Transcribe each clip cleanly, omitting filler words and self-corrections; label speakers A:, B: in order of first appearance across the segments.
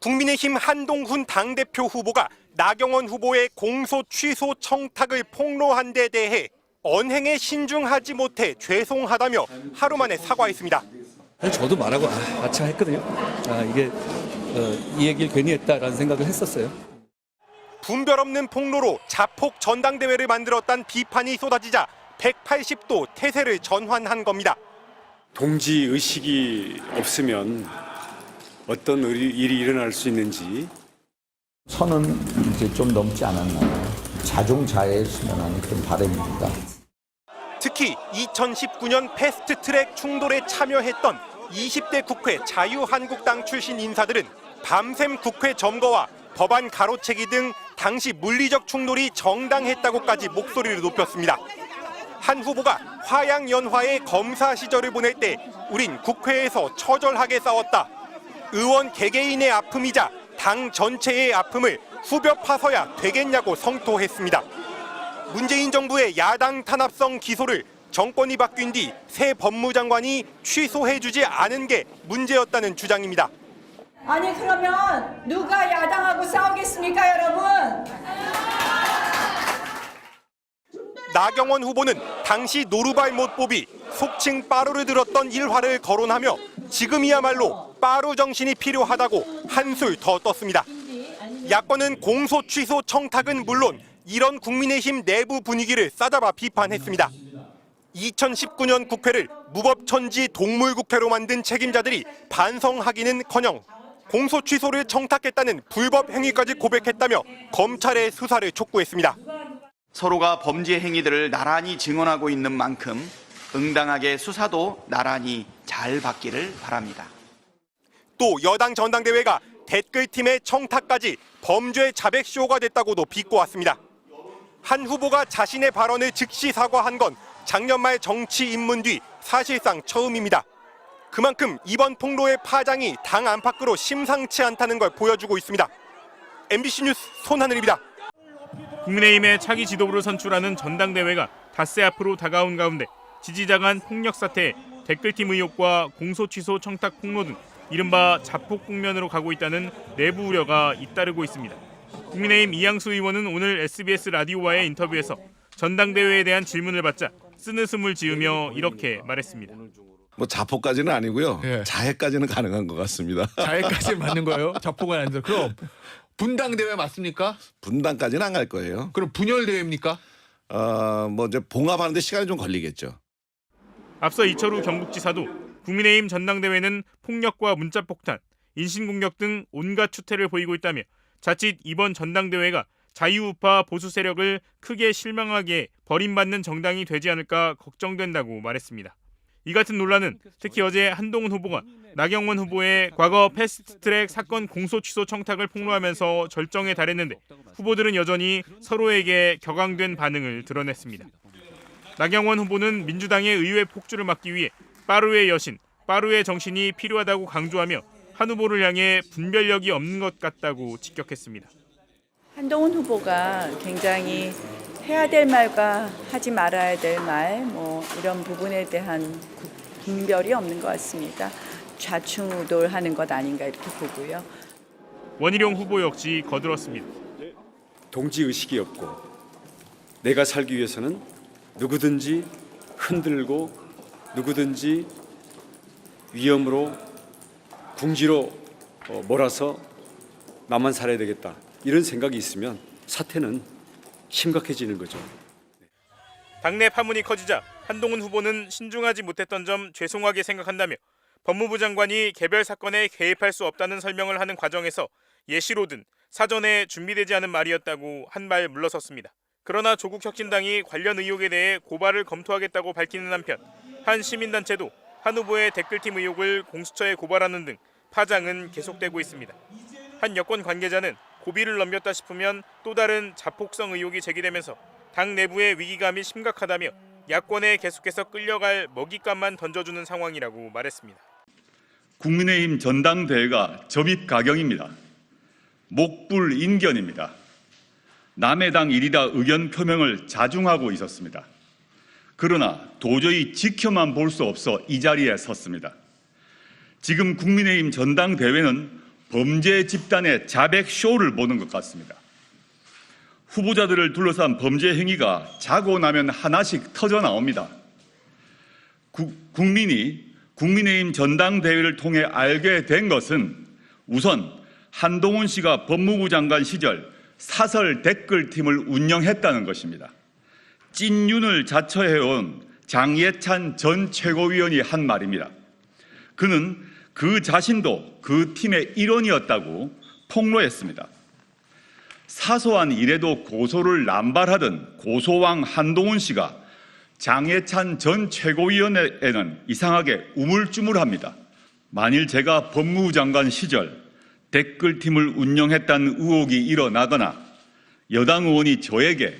A: 국민의힘 한동훈 당대표 후보가 나경원 후보의 공소 취소 청탁을 폭로한 데 대해 언행에 신중하지 못해 죄송하다며 하루 만에 사과했습니다.
B: 저도 말하고 아차 했거든요. 이게 이 얘기를 괜히 했다라는 생각을 했었어요.
A: 분별 없는 폭로로 자폭 전당대회를 만들었다는 비판이 쏟아지자 180도 태세를 전환한 겁니다.
C: 동지 의식이 없으면 어떤 일이 일어날 수 있는지.
D: 선은 이제 좀 넘지 않았나. 자중자애에 수면하는 그런 바람입니다.
A: 특히 2019년 패스트트랙 충돌에 참여했던 20대 국회 자유한국당 출신 인사들은 밤샘 국회 점거와 법안 가로채기 등 당시 물리적 충돌이 정당했다고까지 목소리를 높였습니다. 한 후보가 화양연화의 검사 시절을 보낼 때 우린 국회에서 처절하게 싸웠다. 의원 개개인의 아픔이자 당 전체의 아픔을 후벼 파서야 되겠냐고 성토했습니다. 문재인 정부의 야당 탄압성 기소를 정권이 바뀐 뒤 새 법무장관이 취소해주지 않은 게 문제였다는 주장입니다.
E: 아니 그러면 누가 야당하고 싸우겠습니까, 여러분?
A: 나경원 후보는 당시 노루발 못보비 속칭 빠루를 들었던 일화를 거론하며 지금이야말로 빠루 정신이 필요하다고 한술 더 떴습니다. 야권은 공소 취소 청탁은 물론 이런 국민의힘 내부 분위기를 싸잡아 비판했습니다. 2019년 국회를 무법천지 동물국회로 만든 책임자들이 반성하기는커녕 공소 취소를 청탁했다는 불법 행위까지 고백했다며 검찰의 수사를 촉구했습니다.
F: 서로가 범죄 행위들을 나란히 증언하고 있는 만큼 응당하게 수사도 나란히 잘 받기를 바랍니다.
A: 또 여당 전당대회가 댓글팀의 청탁까지 범죄 자백쇼가 됐다고도 비꼬았습니다. 한 후보가 자신의 발언을 즉시 사과한 건 작년 말 정치 입문 뒤 사실상 처음입니다. 그만큼 이번 폭로의 파장이 당 안팎으로 심상치 않다는 걸 보여주고 있습니다. MBC 뉴스 손하늘입니다.
G: 국민의힘의 차기 지도부를 선출하는 전당대회가 닷새 앞으로 다가온 가운데 지지자 간 폭력 사태에 댓글팀 의혹과 공소 취소 청탁 폭로 등 이른바 자폭 국면으로 가고 있다는 내부 우려가 잇따르고 있습니다. 국민의힘 이양수 의원은 오늘 SBS 라디오와의 인터뷰에서 전당대회에 대한 질문을 받자 쓰는숨을 지으며 이렇게 말했습니다.
H: 뭐 자폭까지는 아니고요.
I: 예.
H: 자해까지는 가능한 것 같습니다.
I: 자해까지 맞는 거예요? 자폭은 아닌데. 그럼 분당대회 맞습니까?
H: 분당까지는 안 갈 거예요.
I: 그럼 분열대회입니까?
H: 뭐 이제 봉합하는데 시간이 좀 걸리겠죠.
G: 앞서 이철우 경북지사도 국민의힘 전당대회는 폭력과 문자폭탄, 인신공격 등 온갖 추태를 보이고 있다며 자칫 이번 전당대회가 자유우파 보수 세력을 크게 실망하게 버림받는 정당이 되지 않을까 걱정된다고 말했습니다. 이 같은 논란은 특히 어제 한동훈 후보가 나경원 후보의 과거 패스트트랙 사건 공소 취소 청탁을 폭로하면서 절정에 달했는데 후보들은 여전히 서로에게 격앙된 반응을 드러냈습니다. 나경원 후보는 민주당의 의회 폭주를 막기 위해 빠루의 여신, 빠루의 정신이 필요하다고 강조하며 한 후보를 향해 분별력이 없는 것 같다고 직격했습니다.
J: 한동훈 후보가 굉장히 해야 될 말과 하지 말아야 될 말, 이런 부분에 대한 분별이 없는 것 같습니다. 좌충우돌하는 것 아닌가 이렇게 보고요.
G: 원희룡 후보 역시 거들었습니다.
C: 동지 의식이 없고 내가 살기 위해서는 누구든지 흔들고 누구든지 위험으로 궁지로 몰아서 나만 살아야 되겠다. 이런 생각이 있으면 사태는 심각해지는 거죠.
G: 당내 파문이 커지자 한동훈 후보는 신중하지 못했던 점 죄송하게 생각한다며 법무부 장관이 개별 사건에 개입할 수 없다는 설명을 하는 과정에서 예시로든 사전에 준비되지 않은 말이었다고 한 발 물러섰습니다. 그러나 조국혁신당이 관련 의혹에 대해 고발을 검토하겠다고 밝히는 한편 한 시민단체도 한 후보의 댓글팀 의혹을 공수처에 고발하는 등 파장은 계속되고 있습니다. 한 여권 관계자는 고비를 넘겼다 싶으면 또 다른 자폭성 의혹이 제기되면서 당 내부의 위기감이 심각하다며 야권에 계속해서 끌려갈 먹잇감만 던져주는 상황이라고 말했습니다.
K: 국민의힘 전당대회가 점입가경입니다. 목불인견입니다. 남의 당 일이다 의견 표명을 자중하고 있었습니다. 그러나 도저히 지켜만 볼 수 없어 이 자리에 섰습니다. 지금 국민의힘 전당대회는 범죄 집단의 자백 쇼를 보는 것 같습니다. 후보자들을 둘러싼 범죄 행위가 자고 나면 하나씩 터져 나옵니다. 국민이 국민의힘 전당대회를 통해 알게 된 것은 우선 한동훈 씨가 법무부 장관 시절 사설 댓글팀을 운영했다는 것입니다. 찐윤을 자처해온 장예찬 전 최고위원이 한 말입니다. 그는 그 자신도 그 팀의 일원이었다고 폭로했습니다. 사소한 일에도 고소를 남발하던 고소왕 한동훈 씨가 장예찬 전 최고위원에는 이상하게 우물쭈물합니다. 만일 제가 법무부 장관 시절 댓글팀을 운영했다는 의혹이 일어나거나 여당 의원이 저에게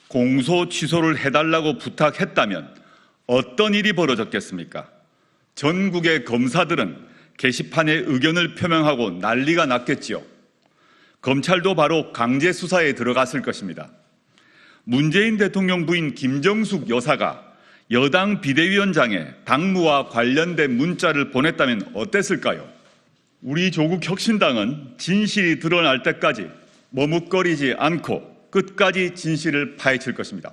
K: 공소 취소를 해달라고 부탁했다면 어떤 일이 벌어졌겠습니까? 전국의 검사들은 게시판에 의견을 표명하고 난리가 났겠지요. 검찰도 바로 강제 수사에 들어갔을 것입니다. 문재인 대통령 부인 김정숙 여사가 여당 비대위원장에 당무와 관련된 문자를 보냈다면 어땠을까요? 우리 조국 혁신당은 진실이 드러날 때까지 머뭇거리지 않고 끝까지 진실을 파헤칠 것입니다.